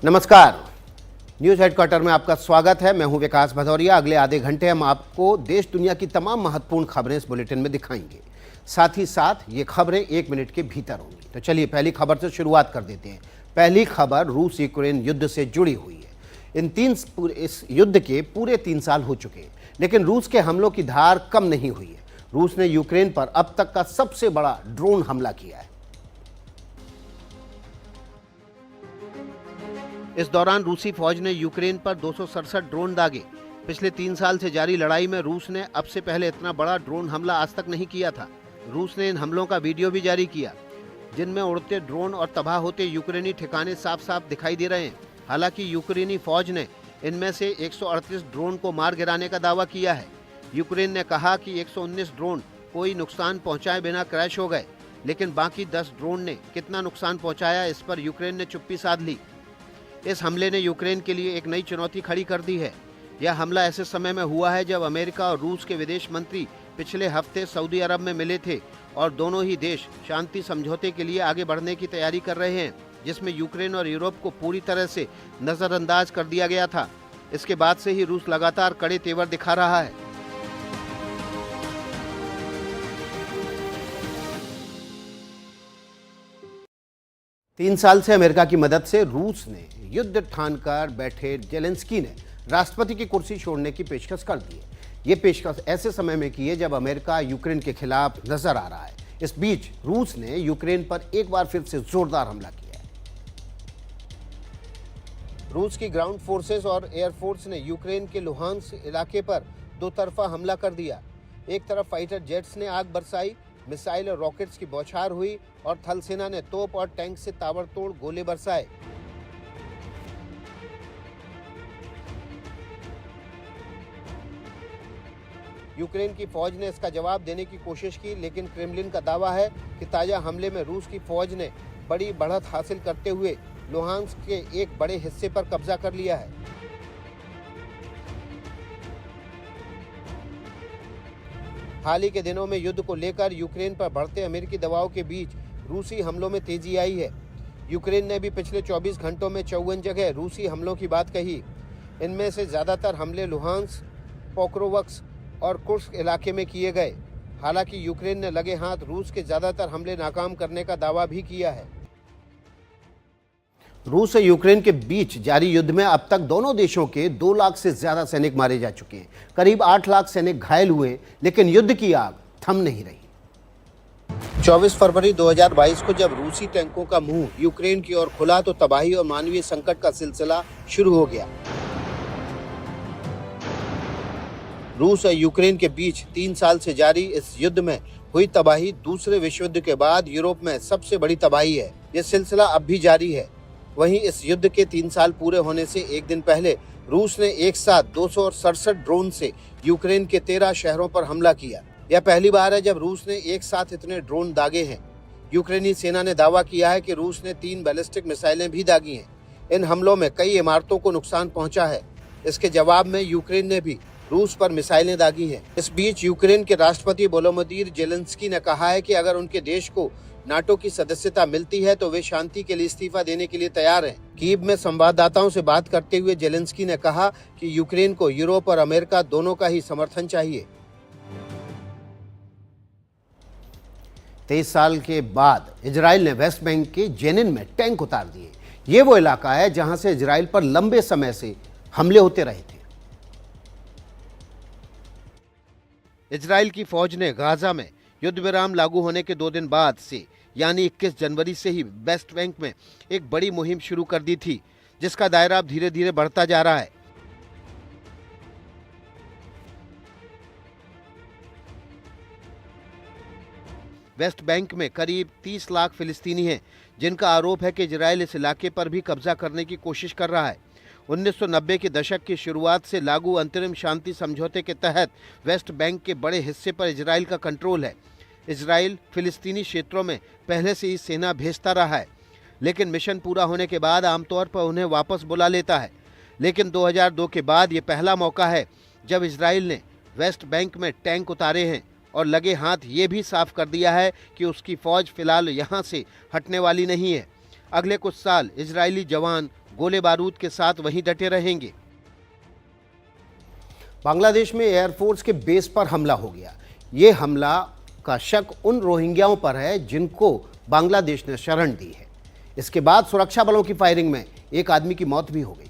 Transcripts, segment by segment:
नमस्कार। News headquarter में आपका स्वागत है। मैं हूं विकास भदौरिया। अगले आधे घंटे हम आपको देश दुनिया की तमाम महत्वपूर्ण खबरें इस बुलेटिन में दिखाएंगे। साथ ही साथ ये खबरें 1 मिनट के भीतर होंगी। तो चलिए पहली खबर से शुरुआत कर देते हैं। पहली खबर रूस यूक्रेन युद्ध से जुड़ी हुई है। इस युद्ध के पूरे 3 साल हो चुके हैं, लेकिन रूस के हमलों की धार कम नहीं हुई है। रूस ने यूक्रेन पर अब तक का सबसे बड़ा ड्रोन हमला किया है। इस दौरान रूसी फौज ने यूक्रेन पर 267 ड्रोन दागे। पिछले 3 साल से जारी लड़ाई में रूस ने अब से पहले इतना बड़ा ड्रोन हमला आज तक नहीं किया था। रूस ने इन हमलों का वीडियो भी जारी किया, जिनमें उड़ते ड्रोन और तबाह होते यूक्रेनी ठिकाने साफ साफ दिखाई दे रहे हैं। हालांकि यूक्रेनी फौज ने इनमें से 138 ड्रोन को मार गिराने का दावा किया है। यूक्रेन ने कहा कि 119 ड्रोन कोई नुकसान पहुंचाए बिना क्रैश हो गए, लेकिन बाकी 10 ड्रोन ने कितना नुकसान पहुंचाया, इस पर यूक्रेन ने चुप्पी साध ली। इस हमले ने यूक्रेन के लिए एक नई चुनौती खड़ी कर दी है। यह हमला ऐसे समय में हुआ है जब अमेरिका और रूस के विदेश मंत्री पिछले हफ्ते सऊदी अरब में मिले थे और दोनों ही देश शांति समझौते के लिए आगे बढ़ने की तैयारी कर रहे हैं, जिसमें यूक्रेन और यूरोप को पूरी तरह से नजरअंदाज कर दिया गया था। इसके बाद से ही रूस लगातार कड़े तेवर दिखा रहा है। तीन साल से अमेरिका की मदद से रूस ने युद्ध ठानकर बैठे जेलेंस्की ने राष्ट्रपति की कुर्सी छोड़ने की पेशकश कर दी है। ये पेशकश ऐसे समय में की है जब अमेरिका यूक्रेन के खिलाफ नजर आ रहा है। इस बीच रूस ने यूक्रेन पर एक बार फिर से जोरदार हमला किया है। रूस की ग्राउंड फोर्सेस और एयरफोर्स ने यूक्रेन के लुहांस्क इलाके पर दो तरफा हमला कर दिया। एक तरफ फाइटर जेट्स ने आग बरसाई, मिसाइल और रॉकेट्स की बौछार हुई और थल सेना ने तोप और टैंक से ताबड़तोड़ गोले बरसाए। यूक्रेन की फौज ने इसका जवाब देने की कोशिश की, लेकिन क्रेमलिन का दावा है कि ताजा हमले में रूस की फौज ने बड़ी बढ़त हासिल करते हुए लुहांस्क के एक बड़े हिस्से पर कब्जा कर लिया है। हाल ही के दिनों में युद्ध को लेकर यूक्रेन पर बढ़ते अमेरिकी दबाव के बीच रूसी हमलों में तेजी आई है। यूक्रेन ने भी पिछले 24 घंटों में 54 जगह रूसी हमलों की बात कही। इनमें से ज्यादातर हमले लुहांस्क, पोक्रोवस्क और कुर्स्क इलाके में किए गए। हालांकि यूक्रेन ने लगे हाथ रूस के ज्यादातर हमले नाकाम करने का दावा भी किया है। रूस और यूक्रेन के बीच जारी युद्ध में अब तक दोनों देशों के 2 लाख से ज्यादा सैनिक मारे जा चुके हैं। करीब 8 लाख सैनिक घायल हुए, लेकिन युद्ध की आग थम नहीं रही। 24 फरवरी 2022 को जब रूसी टैंकों का मुंह यूक्रेन की ओर खुला तो तबाही और मानवीय संकट का सिलसिला शुरू हो गया। रूस और यूक्रेन के बीच 3 साल से जारी इस युद्ध में हुई तबाही दूसरे विश्व युद्ध के बाद यूरोप में सबसे बड़ी तबाही है। यह सिलसिला अब भी जारी है। वहीं इस युद्ध के 3 साल पूरे होने से एक दिन पहले रूस ने एक साथ 267 ड्रोन से यूक्रेन के 13 शहरों पर हमला किया। यह पहली बार है जब रूस ने एक साथ इतने ड्रोन दागे हैं। यूक्रेनी सेना ने दावा किया है कि रूस ने 3 बैलिस्टिक मिसाइलें भी दागी हैं। इन हमलों में कई इमारतों को नुकसान पहुंचा है। इसके जवाब में यूक्रेन ने भी रूस पर मिसाइलें दागी हैं। इस बीच यूक्रेन के राष्ट्रपति वोलोदिमीर जेलेंस्की ने कहा है कि अगर उनके देश को नाटो की सदस्यता मिलती है तो वे शांति के लिए इस्तीफा देने के लिए तैयार हैं। कीव में संवाददाताओं से बात करते हुए जेलेंस्की ने कहा कि यूक्रेन को यूरोप और अमेरिका दोनों का ही समर्थन चाहिए। 23 साल के बाद इजराइल ने वेस्ट बैंक के जेनिन में टैंक उतार दिए। ये वो इलाका है जहां से इजराइल पर लंबे समय से हमले होते रहे थे। इजराइल की फौज ने गाजा में युद्ध विराम लागू होने के 2 दिन बाद से यानी 21 जनवरी से ही वेस्ट बैंक में एक बड़ी मुहिम शुरू कर दी थी, जिसका दायरा अब धीरे धीरे बढ़ता जा रहा है। वेस्ट बैंक में करीब 30 लाख फिलिस्तीनी हैं, जिनका आरोप है कि इजराइल इस इलाके पर भी कब्जा करने की कोशिश कर रहा है। 1990 के दशक की शुरुआत से लागू अंतरिम शांति समझौते के तहत वेस्ट बैंक के बड़े हिस्से पर इजराइल का कंट्रोल है। इजराइल फिलिस्तीनी क्षेत्रों में पहले से ही सेना भेजता रहा है, लेकिन मिशन पूरा होने के बाद आमतौर पर उन्हें वापस बुला लेता है। लेकिन 2002 के बाद ये पहला मौका है जब इजराइल ने वेस्ट बैंक में टैंक उतारे हैं और लगे हाथ ये भी साफ कर दिया है कि उसकी फौज फिलहाल यहाँ से हटने वाली नहीं है। अगले कुछ साल इजरायली जवान गोले बारूद के साथ वहीं डटे रहेंगे। बांग्लादेश में एयरफोर्स के बेस पर हमला हो गया। ये हमला का शक उन रोहिंग्याओं पर है जिनको बांग्लादेश ने शरण दी है। इसके बाद सुरक्षा बलों की फायरिंग में एक आदमी की मौत भी हो गई।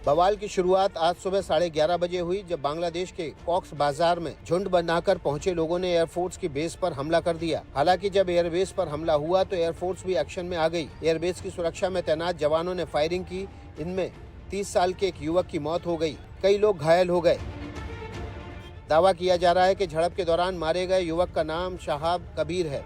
बवाल की शुरुआत आज सुबह 11:30 बजे हुई, जब बांग्लादेश के कॉक्स बाजार में झुंड बनाकर पहुंचे लोगों ने एयरफोर्स की बेस पर हमला कर दिया। हालांकि जब एयरबेस पर हमला हुआ तो एयरफोर्स भी एक्शन में आ गई। एयरबेस की सुरक्षा में तैनात जवानों ने फायरिंग की। इनमें 30 साल के एक युवक की मौत हो गई, कई लोग घायल हो गए। दावा किया जा रहा है कि झड़प के दौरान मारे गए युवक का नाम शहाब कबीर है।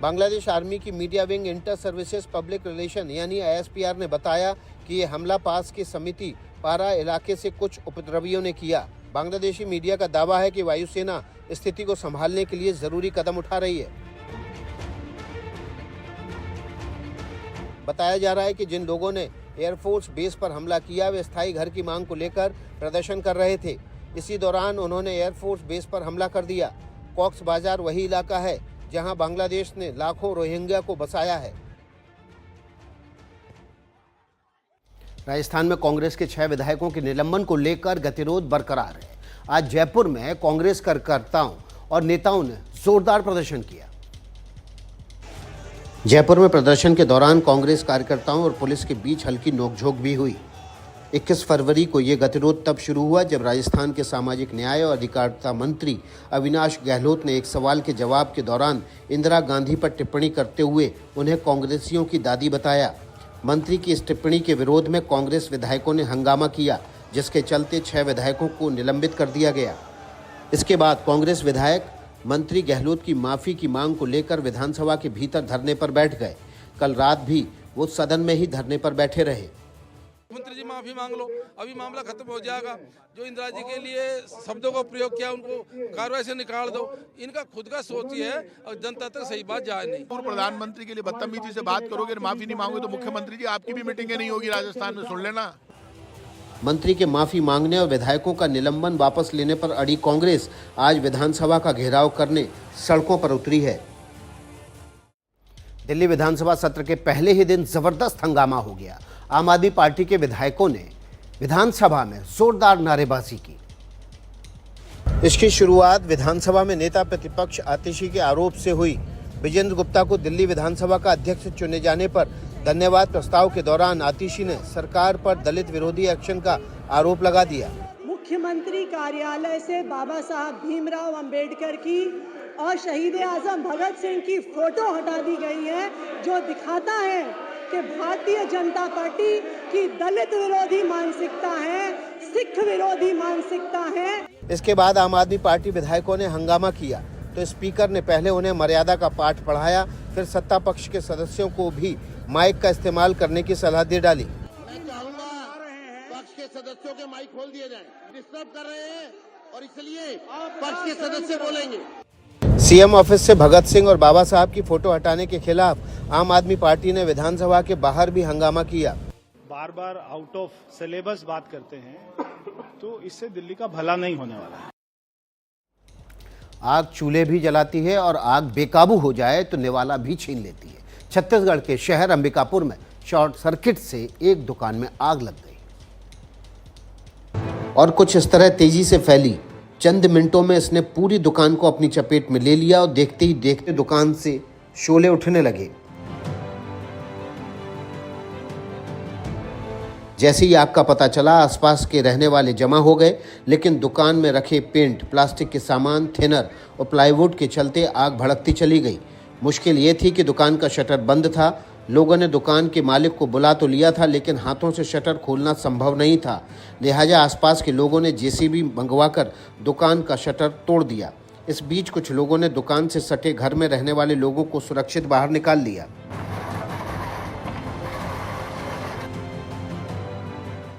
बांग्लादेश आर्मी की media wing inter services public relation यानी ISPR ने बताया कि ये हमला पास के समिति पारा इलाके से कुछ उपद्रवियों ने किया। बांग्लादेशी मीडिया का दावा है कि वायुसेना स्थिति को संभालने के लिए जरूरी कदम उठा रही है। बताया जा रहा है कि जिन लोगों ने एयरफोर्स बेस पर हमला किया वे स्थायी घर की मांग को लेकर प्रदर्शन कर रहे थे। इसी दौरान उन्होंने एयरफोर्स बेस पर हमला कर दिया। कॉक्स बाजार वही इलाका है जहां बांग्लादेश ने लाखों रोहिंग्या को बसाया है। राजस्थान में कांग्रेस के 6 विधायकों के निलंबन को लेकर गतिरोध बरकरार है। आज जयपुर में कांग्रेस कार्यकर्ताओं और नेताओं ने जोरदार प्रदर्शन किया। जयपुर में प्रदर्शन के दौरान कांग्रेस कार्यकर्ताओं और पुलिस के बीच हल्की नोकझोंक भी हुई। 21 फरवरी को ये गतिरोध तब शुरू हुआ जब राजस्थान के सामाजिक न्याय और अधिकारिता मंत्री अविनाश गहलोत ने एक सवाल के जवाब के दौरान इंदिरा गांधी पर टिप्पणी करते हुए उन्हें कांग्रेसियों की दादी बताया। मंत्री की इस टिप्पणी के विरोध में कांग्रेस विधायकों ने हंगामा किया, जिसके चलते 6 विधायकों को निलंबित कर दिया गया। इसके बाद कांग्रेस विधायक मंत्री गहलोत की माफ़ी की मांग को लेकर विधानसभा के भीतर धरने पर बैठ गए। कल रात भी वो सदन में ही धरने पर बैठे रहे। मंत्री जी माफी मांग लो, अभी मामला खत्म हो जाएगा। जो इंदिरा जी के लिए शब्दों का प्रयोग किया उनको कार्रवाई से निकाल दो। इनका खुद का सोच ही है और जनता तक सही बात जाए नहीं। पूर्व प्रधानमंत्री के लिए बदतमीजी से बात करोगे, माफी नहीं मांगोगे तो मुख्यमंत्री जी आपकी भी मीटिंगें नहीं होगी राजस्थान में, सुन लेना। मंत्री के माफी मांगने और विधायकों का निलंबन वापस लेने पर अड़ी कांग्रेस आज विधानसभा का घेराव करने सड़कों पर उतरी है। दिल्ली विधानसभा सत्र के पहले ही दिन जबरदस्त हंगामा हो गया। आम आदमी पार्टी के विधायकों ने विधानसभा में जोरदार नारेबाजी की। इसकी शुरुआत विधानसभा में नेता प्रतिपक्ष आतिशी के आरोप से हुई। विजेंद्र गुप्ता को दिल्ली विधानसभा का अध्यक्ष चुने जाने पर धन्यवाद प्रस्ताव के दौरान आतिशी ने सरकार पर दलित विरोधी एक्शन का आरोप लगा दिया। मुख्यमंत्री कार्यालय से बाबा साहब भीमराव अंबेडकर की और शहीद आजम भगत सिंह की फोटो हटा दी गई है, जो दिखाता है कि भारतीय जनता पार्टी की दलित विरोधी मानसिकता है, सिख विरोधी मानसिकता है। इसके बाद आम आदमी पार्टी विधायकों ने हंगामा किया तो स्पीकर ने पहले उन्हें मर्यादा का पाठ पढ़ाया, फिर सत्ता पक्ष के सदस्यों को भी माइक का इस्तेमाल करने की सलाह दे डाली। मैं चाहूंगा पक्ष के सदस्यों के माइक खोल दिए जाएं, डिस्टर्ब कर रहे हैं और इसलिए पक्ष के सदस्य बोलेंगे। सीएम ऑफिस से भगत सिंह और बाबा साहब की फोटो हटाने के खिलाफ आम आदमी पार्टी ने विधानसभा के बाहर भी हंगामा किया। बार बार आउट ऑफ सिलेबस बात करते हैं तो इससे दिल्ली का भला नहीं होने वाला है। आग चूल्हे भी जलाती है और आग बेकाबू हो जाए तो निवाला भी छीन लेती है। छत्तीसगढ़ के शहर अंबिकापुर में शॉर्ट सर्किट से एक दुकान में आग लग गई और कुछ इस तरह तेजी से फैली। चंद मिनटों में इसने पूरी दुकान को अपनी चपेट में ले लिया और देखते ही देखते दुकान से शोले उठने लगे। जैसे ही आग का पता चला आसपास के रहने वाले जमा हो गए, लेकिन दुकान में रखे पेंट, प्लास्टिक के सामान, थिनर और प्लाईवुड के चलते आग भड़कती चली गई। मुश्किल ये थी कि दुकान का शटर बंद था। लोगों ने दुकान के मालिक को बुला तो लिया था, लेकिन हाथों से शटर खोलना संभव नहीं था। लिहाजा आसपास के लोगों ने जेसीबी मंगवाकर दुकान का शटर तोड़ दिया। इस बीच कुछ लोगों ने दुकान से सटे घर में रहने वाले लोगों को सुरक्षित बाहर निकाल लिया।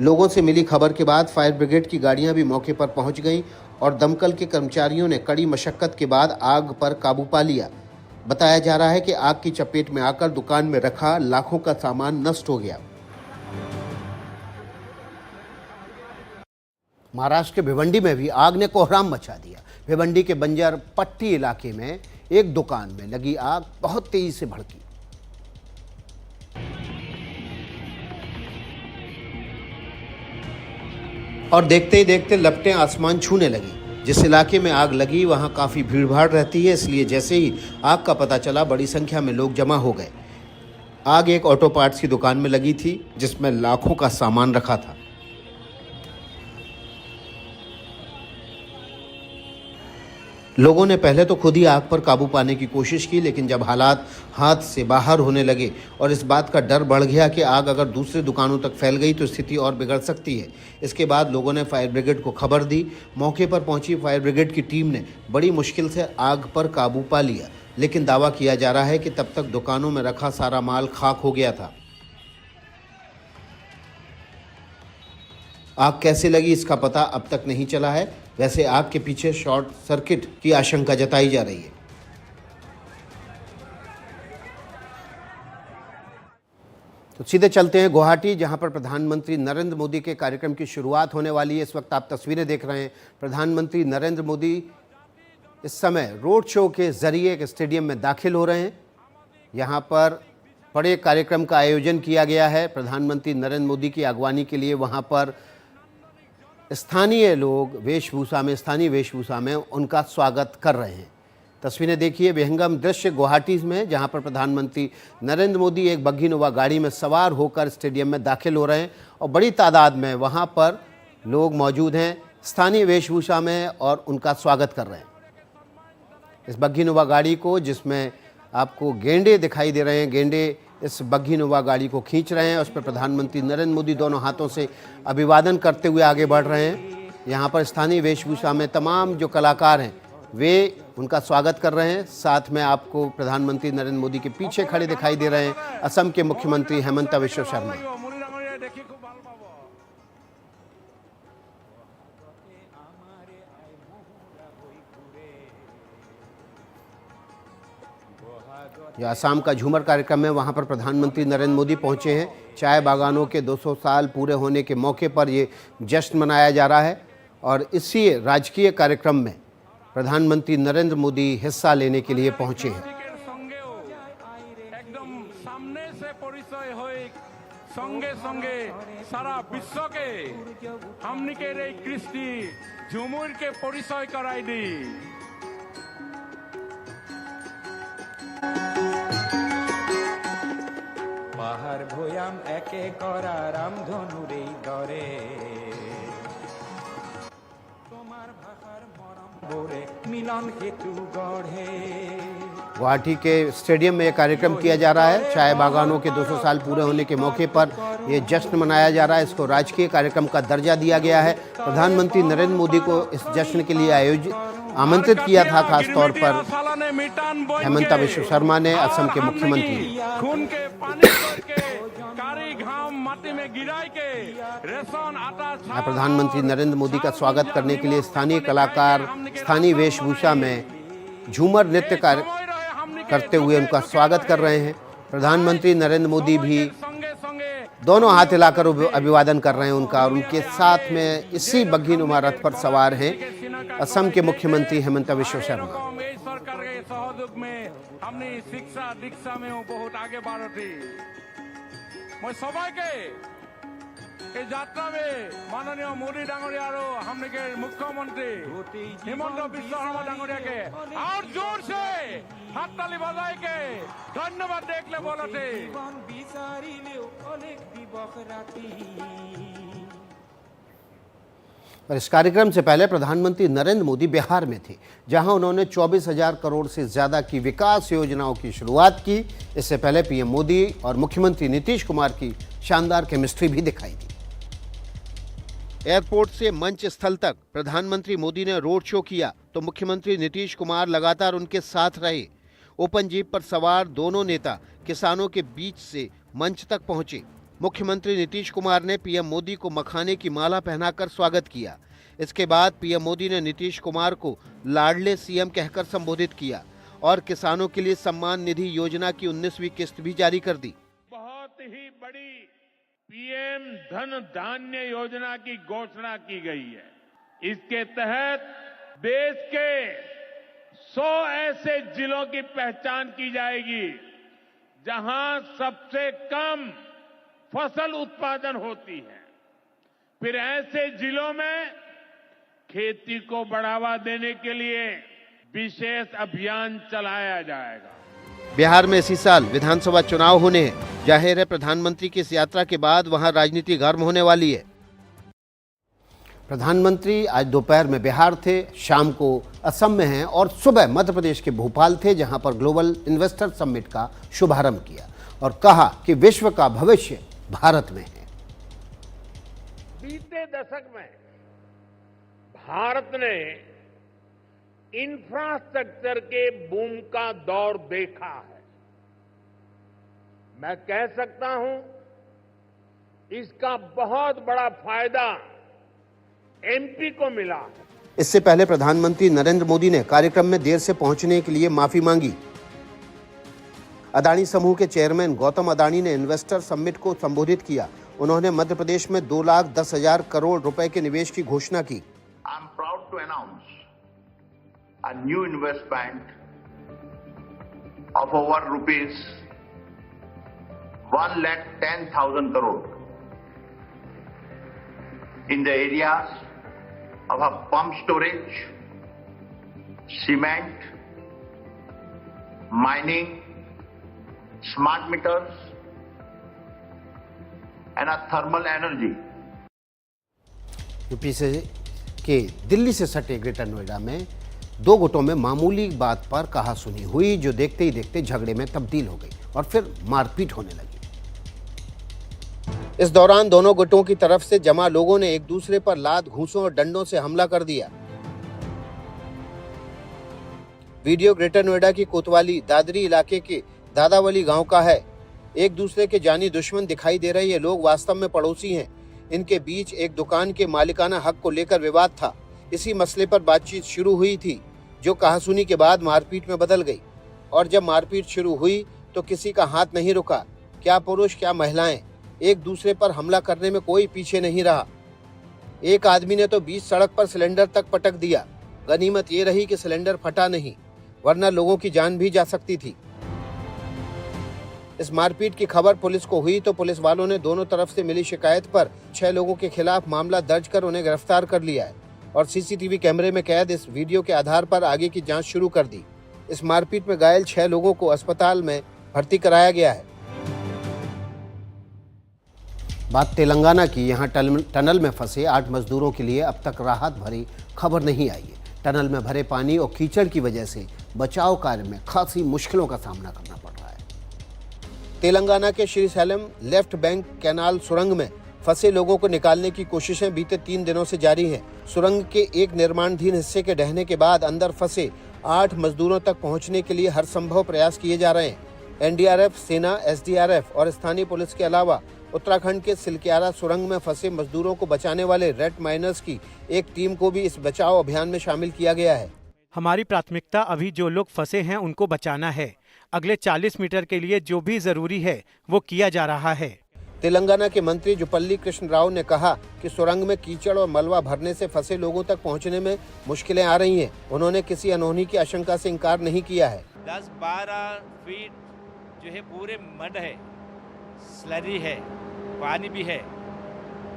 लोगों से मिली खबर के बाद फायर ब्रिगेड की गाड़ियां भी मौके पर पहुंच गईं और दमकल के कर्मचारियों ने कड़ी मशक्कत के बाद आग पर काबू पा लिया। बताया जा रहा है कि आग की चपेट में आकर दुकान में रखा लाखों का सामान नष्ट हो गया। महाराष्ट्र के भिवंडी में भी आग ने कोहराम मचा दिया। भिवंडी के बंजर पट्टी इलाके में एक दुकान में लगी आग बहुत तेजी से भड़की। और देखते ही देखते लपटें आसमान छूने लगी। जिस इलाके में आग लगी वहां काफ़ी भीड़भाड़ रहती है, इसलिए जैसे ही आग का पता चला बड़ी संख्या में लोग जमा हो गए। आग एक ऑटो पार्ट्स की दुकान में लगी थी जिसमें लाखों का सामान रखा था। लोगों ने पहले तो खुद ही आग पर काबू पाने की कोशिश की, लेकिन जब हालात हाथ से बाहर होने लगे और इस बात का डर बढ़ गया कि आग अगर दूसरी दुकानों तक फैल गई तो स्थिति और बिगड़ सकती है, इसके बाद लोगों ने फायर ब्रिगेड को खबर दी। मौके पर पहुंची फायर ब्रिगेड की टीम ने बड़ी मुश्किल से आग पर काबू पा लिया, लेकिन दावा किया जा रहा है कि तब तक दुकानों में रखा सारा माल खाक हो गया था। आग कैसे लगी इसका पता अब तक नहीं चला है। वैसे आग के पीछे शॉर्ट सर्किट की आशंका जताई जा रही है। तो सीधे चलते हैं गुवाहाटी, जहां पर प्रधानमंत्री नरेंद्र मोदी के कार्यक्रम की शुरुआत होने वाली है। इस वक्त आप तस्वीरें देख रहे हैं। प्रधानमंत्री नरेंद्र मोदी इस समय रोड शो के जरिए एक स्टेडियम में दाखिल हो रहे हैं। यहां पर बड़े कार्यक्रम का आयोजन किया गया है। प्रधानमंत्री नरेंद्र मोदी की अगवानी के लिए वहां पर स्थानीय लोग स्थानीय वेशभूषा में उनका स्वागत कर रहे हैं। तस्वीरें देखिए, विहंगम दृश्य गुवाहाटी में, जहां पर प्रधानमंत्री नरेंद्र मोदी एक बग्घीनुमा गाड़ी में सवार होकर स्टेडियम में दाखिल हो रहे हैं और बड़ी तादाद में वहां पर लोग मौजूद हैं स्थानीय वेशभूषा में और उनका स्वागत कर रहे हैं। इस बग्घीनुमा गाड़ी को, जिसमें आपको गेंडे दिखाई दे रहे हैं, गेंडे इस बग्घीनुमा गाड़ी को खींच रहे हैं। उस पर प्रधानमंत्री नरेंद्र मोदी दोनों हाथों से अभिवादन करते हुए आगे बढ़ रहे हैं। यहाँ पर स्थानीय वेशभूषा में तमाम जो कलाकार हैं वे उनका स्वागत कर रहे हैं। साथ में आपको प्रधानमंत्री नरेंद्र मोदी के पीछे खड़े दिखाई दे रहे हैं असम के मुख्यमंत्री हेमंत बिश्व शर्मा। यह असम का झूमर कार्यक्रम है, वहाँ पर प्रधानमंत्री नरेंद्र मोदी पहुँचे हैं। चाय बागानों के 200 साल पूरे होने के मौके पर ये जश्न मनाया जा रहा है और इसी राजकीय कार्यक्रम में प्रधानमंत्री नरेंद्र मोदी हिस्सा लेने के लिए पहुँचे हैं। एकदम सामने से परिचय होई संगे संगे सारा विश्व के हमनी के रे कृष्टि झुमुर के परिचय कराई दी। পাহাড় ভয়াম একে করা রামধনুরে দরে তোমার ভাষার মরম বলে মিলন হেতু গড়ে। गुवाहाटी के स्टेडियम में यह कार्यक्रम किया जा रहा है। चाय बागानों के 200 साल पूरे होने के मौके पर यह जश्न मनाया जा रहा है। इसको राजकीय कार्यक्रम का दर्जा दिया गया है। प्रधानमंत्री नरेंद्र मोदी को इस जश्न के लिए आमंत्रित किया था खास तौर पर हेमंत बिश्व शर्मा ने, असम के मुख्यमंत्री। प्रधानमंत्री नरेंद्र मोदी का स्वागत करने के लिए स्थानीय कलाकार स्थानीय वेशभूषा में झूमर नृत्य करते हुए उनका स्वागत कर रहे हैं। प्रधानमंत्री नरेंद्र मोदी भी दोनों हाथ हिलाकर अभिवादन कर रहे हैं उनका, और उनके साथ में इसी बग्घीनुमा रथ पर सवार हैं असम के मुख्यमंत्री हेमंत बिश्व शर्मा। सरकार के सहयोग में हमने शिक्षा दीक्षा में बहुत आगे बढ़ी। मैं सबाई के यात्रा में माननीय मोदी डांगरिया और हमने के मुख्यमंत्री हेमंत बिश्व शर्मा डांगरिया के और जोर से हाथ ताली बजाई के धन्यवाद देखले बोले थे। और इस कार्यक्रम से पहले प्रधानमंत्री नरेंद्र मोदी बिहार में थे, जहां उन्होंने 24,000 करोड़ से ज़्यादा की विकास योजनाओं की शुरुआत की। इससे पहले पीएम मोदी और मुख्यमंत्री नीतीश कुमार की शानदार केमिस्ट्री भी दिखाई दी। एयरपोर्ट से मंच स्थल तक प्रधानमंत्री मोदी ने रोड शो किया तो मुख्यमंत्री नीतीश कुमार लगातार उनके साथ रहे। ओपन जीप पर सवार दोनों नेता किसानों के बीच से मंच तक पहुंचे। मुख्यमंत्री नीतीश कुमार ने पीएम मोदी को मखाने की माला पहनाकर स्वागत किया। इसके बाद पीएम मोदी ने नीतीश कुमार को लाडले सीएम कहकर संबोधित किया और किसानों के लिए सम्मान निधि योजना की 19वीं किस्त भी जारी कर दी। बहुत ही बड़ी पीएम धन धान्य योजना की घोषणा की गई है। इसके तहत देश के 100 ऐसे जिलों की पहचान की जाएगी जहां सबसे कम फसल उत्पादन होती है। फिर ऐसे जिलों में खेती को बढ़ावा देने के लिए विशेष अभियान चलाया जाएगा। बिहार में इसी साल विधानसभा चुनाव होने हैं। जाहिर है प्रधानमंत्री की इस यात्रा के बाद वहां राजनीति गर्म होने वाली है। प्रधानमंत्री आज दोपहर में बिहार थे, शाम को असम में हैं और सुबह मध्य प्रदेश के भोपाल थे, जहां पर ग्लोबल इन्वेस्टर समिट का शुभारंभ किया और कहा कि विश्व का भविष्य भारत में है। बीते दशक में भारत ने इंफ्रास्ट्रक्चर के बूम का दौर देखा है। मैं कह सकता हूं इसका बहुत बड़ा फायदा एमपी को मिला है। इससे पहले प्रधानमंत्री नरेंद्र मोदी ने कार्यक्रम में देर से पहुंचने के लिए माफी मांगी। अदानी समूह के चेयरमैन गौतम अदानी ने इन्वेस्टर समिट को संबोधित किया। उन्होंने मध्य प्रदेश में 2,10,000 करोड़ रुपए के निवेश की घोषणा की। I am proud to announce a new investment of over rupees 1,10,000 crore in the areas of a pump storage, cement, mining, smart meters, and a thermal energy. UP से के दिल्ली से सटे ग्रेटर नोएडा में दो गुटों में मामूली बात पर कहासुनी हुई, जो देखते ही देखते झगड़े में तब्दील हो गई और फिर मारपीट होने लगी। इस दौरान दोनों गुटों की तरफ से जमा लोगों ने एक दूसरे पर लात, घूंसों और डंडों से हमला कर दिया। वीडियो ग्रेटर नोएडा की कोतवाली दादरी इलाके के दादावली गांव का है। एक दूसरे के जानी दुश्मन दिखाई दे रहे ये लोग वास्तव में पड़ोसी हैं। इनके बीच एक दुकान के मालिकाना हक को लेकर विवाद था। इसी मसले पर बातचीत शुरू हुई थी, जो कहासुनी के बाद मारपीट में बदल गई। और जब मारपीट शुरू हुई तो किसी का हाथ नहीं रुका। क्या पुरुष क्या महिलाएं, एक दूसरे पर हमला करने में कोई पीछे नहीं रहा। एक आदमी ने तो बीच सड़क पर सिलेंडर तक पटक दिया। गनीमत ये रही कि सिलेंडर फटा नहीं, वरना लोगों की जान भी जा सकती थी। इस मारपीट की खबर पुलिस को हुई तो पुलिस वालों ने दोनों तरफ से मिली शिकायत पर 6 लोगों के खिलाफ मामला दर्ज कर उन्हें गिरफ्तार कर लिया है और सीसीटीवी कैमरे में कैद इस वीडियो के आधार पर आगे की जांच शुरू कर दी। इस मारपीट में घायल 6 लोगों को अस्पताल में भर्ती कराया गया है। बात तेलंगाना की। यहाँ टनल में फंसे 8 मजदूरों के लिए अब तक राहत भरी खबर नहीं आई है। टनल में भरे पानी और कीचड़ की वजह से बचाव कार्य में खासी मुश्किलों का सामना करना पड़ रहा है। तेलंगाना के श्रीशैलम लेफ्ट बैंक कैनाल सुरंग में फंसे लोगों को निकालने की कोशिशें बीते 3 दिनों से जारी हैं। सुरंग के एक निर्माणाधीन हिस्से के ढहने के बाद अंदर फंसे 8 मजदूरों तक पहुंचने के लिए हर संभव प्रयास किए जा रहे हैं। एनडीआरएफ, सेना, एसडीआरएफ और स्थानीय पुलिस के अलावा उत्तराखंड के सिलक्यारा सुरंग में फंसे मजदूरों को बचाने वाले रेड माइनर्स की एक टीम को भी इस बचाव अभियान में शामिल किया गया है। हमारी प्राथमिकता अभी जो लोग फंसे हैं उनको बचाना है। अगले 40 मीटर के लिए जो भी जरूरी है वो किया जा रहा है। तेलंगाना के मंत्री जुपल्ली कृष्ण राव ने कहा कि सुरंग में कीचड़ और मलबा भरने से फंसे लोगों तक पहुंचने में मुश्किलें आ रही हैं। उन्होंने किसी अनहोनी की आशंका से इनकार नहीं किया है। 10-12 फीट जो है पूरे मड है, स्लरी है, पानी भी है,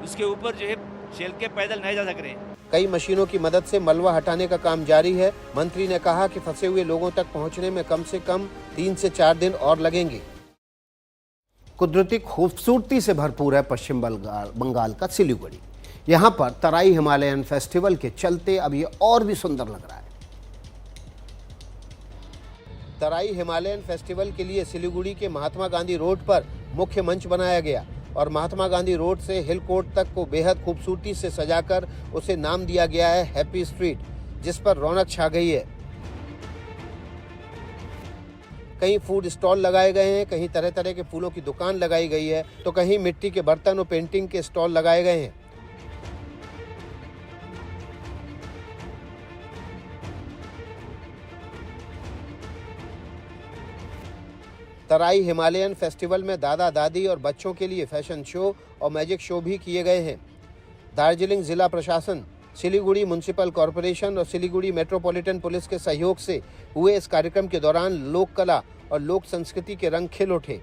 उसके ऊपर जो है चल के पैदल नहीं जा सक रहे। कई मशीनों की मदद से मलबा हटाने का काम जारी है। मंत्री ने कहा कि फंसे हुए लोगों तक पहुंचने में कम से कम 3 से 4 दिन और लगेंगे। कुदरती खूबसूरती से भरपूर है पश्चिम बंगाल का सिलीगुड़ी। यहाँ पर तराई हिमालयन फेस्टिवल के चलते अब ये और भी सुंदर लग रहा है। तराई हिमालयन फेस्टिवल के लिए सिलीगुड़ी के महात्मा गांधी रोड पर मुख्य मंच बनाया गया और महात्मा गांधी रोड से हिल कोर्ट तक को बेहद खूबसूरती से सजाकर उसे नाम दिया गया है हैप्पी स्ट्रीट, जिस पर रौनक छा गई है। कहीं फूड स्टॉल लगाए गए हैं, कहीं तरह तरह के फूलों की दुकान लगाई गई है, तो कहीं मिट्टी के बर्तन और पेंटिंग के स्टॉल लगाए गए हैं। तराई हिमालयन फेस्टिवल में दादा दादी और बच्चों के लिए फैशन शो और मैजिक शो भी किए गए हैं। दार्जिलिंग जिला प्रशासन, सिलीगुड़ी म्युनिसिपल कॉरपोरेशन और सिलीगुड़ी मेट्रोपॉलिटन पुलिस के सहयोग से हुए इस कार्यक्रम के दौरान लोक कला और लोक संस्कृति के रंग खिल उठे।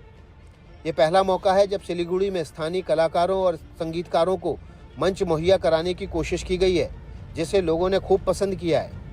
ये पहला मौका है जब सिलीगुड़ी में स्थानीय कलाकारों और संगीतकारों को मंच मुहैया कराने की कोशिश की गई है, जिसे लोगों ने खूब पसंद किया है।